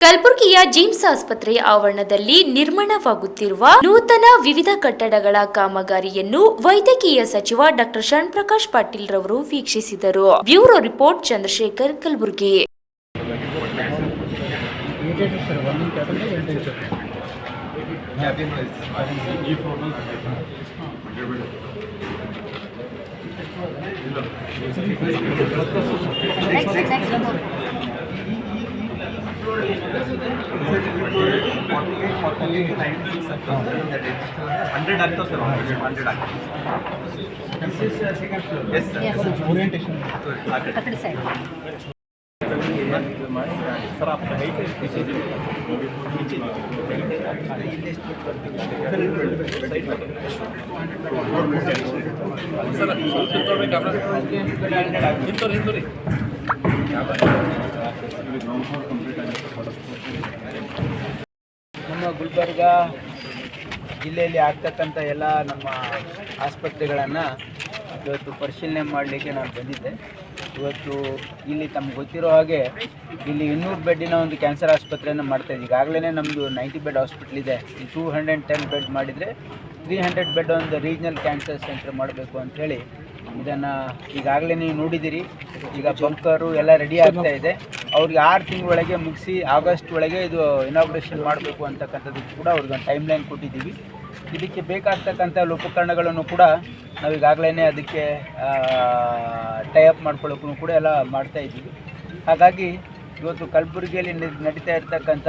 ಕಲಬುರಗಿಯ ಜಿಮ್ಸ್ ಆಸ್ಪತ್ರೆ ಆವರಣದಲ್ಲಿ ನಿರ್ಮಾಣವಾಗುತ್ತಿರುವ ನೂತನ ವಿವಿಧ ಕಟ್ಟಡಗಳ ಕಾಮಗಾರಿಯನ್ನು ವೈದ್ಯಕೀಯ ಸಚಿವ ಡಾಕ್ಟರ್ ಶರಣಪ್ರಕಾಶ್ ಪಾಟೀಲ್ ರವರು ವೀಕ್ಷಿಸಿದರು. Bureau report Chandrashekhar, Kalaburagi. Sir आपका हाइट ನಮ್ಮ ಗುಲ್ಬರ್ಗ ಜಿಲ್ಲೆಯಲ್ಲಿ ಆಗ್ತಕ್ಕಂಥ ಎಲ್ಲ ನಮ್ಮ ಆಸ್ಪತ್ರೆಗಳನ್ನು ಇವತ್ತು ಪರಿಶೀಲನೆ ಮಾಡಲಿಕ್ಕೆ ನಾನು ಬಂದಿದ್ದೆ. ಇವತ್ತು ಇಲ್ಲಿ ತಮ್ಗೆ ಗೊತ್ತಿರೋ ಹಾಗೆ ಇಲ್ಲಿ 200 ಬೆಡ್ಡಿನ ಒಂದು ಕ್ಯಾನ್ಸರ್ ಆಸ್ಪತ್ರೆಯನ್ನು ಮಾಡ್ತಾಯಿದ್ದೆ. ಈಗಾಗಲೇ ನಮ್ಮದು 90 ಬೆಡ್ ಹಾಸ್ಪಿಟ್ಲ್ ಇದೆ. ಈ 210 ಬೆಡ್ ಮಾಡಿದರೆ 300 ಬೆಡ್ ಒಂದು ರೀಜ್ನಲ್ ಕ್ಯಾನ್ಸರ್ ಸೆಂಟರ್ ಮಾಡಬೇಕು ಅಂಥೇಳಿ ಇದನ್ನು ಈಗಾಗಲೇ ನೀವು ನೋಡಿದ್ದೀರಿ. ಈಗ ಬಂಕರು ಎಲ್ಲ ರೆಡಿ ಆಗ್ತಾ ಇದೆ. ಅವ್ರಿಗೆ 6 ತಿಂಗಳೊಳಗೆ ಮುಗಿಸಿ ಆಗಸ್ಟ್ ಒಳಗೆ ಇದು ಇನಾಗ್ರೇಷನ್ ಮಾಡಬೇಕು ಅಂತಕ್ಕಂಥದ್ದಕ್ಕೆ ಕೂಡ ಅವ್ರಿಗೆ ಒಂದು ಟೈಮ್ ಲೈನ್ ಕೊಟ್ಟಿದ್ದೀವಿ. ಇದಕ್ಕೆ ಬೇಕಾಗ್ತಕ್ಕಂಥ ಉಪಕರಣಗಳನ್ನು ಕೂಡ ನಾವು ಈಗಾಗಲೇ ಅದಕ್ಕೆ ಟೈಅಪ್ ಮಾಡ್ಕೊಳ್ಳೋಕ್ಕೂ ಕೂಡ ಎಲ್ಲ ಮಾಡ್ತಾಯಿದ್ದೀವಿ. ಹಾಗಾಗಿ ಇವತ್ತು ಕಲಬುರಗಿಯಲ್ಲಿ ನಡೀತಾ ಇರ್ತಕ್ಕಂಥ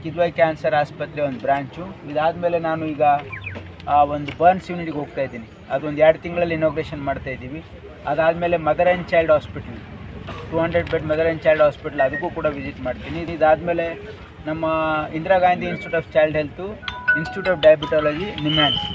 ಕಿದ್ವಾಯಿ ಕ್ಯಾನ್ಸರ್ ಆಸ್ಪತ್ರೆ ಒಂದು ಬ್ರ್ಯಾಂಚು, ಇದಾದಮೇಲೆ ನಾನು ಈಗ ಒಂದು ಬರ್ನ್ಸ್ ಯೂನಿಟ್ಗೆ ಹೋಗ್ತಾಯಿದ್ದೀನಿ. ಅದೊಂದು 2 ತಿಂಗಳಲ್ಲಿ ಇನಾಗ್ರೇಷನ್ ಮಾಡ್ತಾಯಿದ್ದೀವಿ. ಅದಾದಮೇಲೆ mother and child hospital 200 bed mother and child hospital ಅದಕ್ಕೂ ಕೂಡ ವಿಸಿಟ್ ಮಾಡ್ತೀನಿ. ಇದಾದಮೇಲೆ ನಮ್ಮ Indira Gandhi institute of child health, institute of diabetology, NIMHANS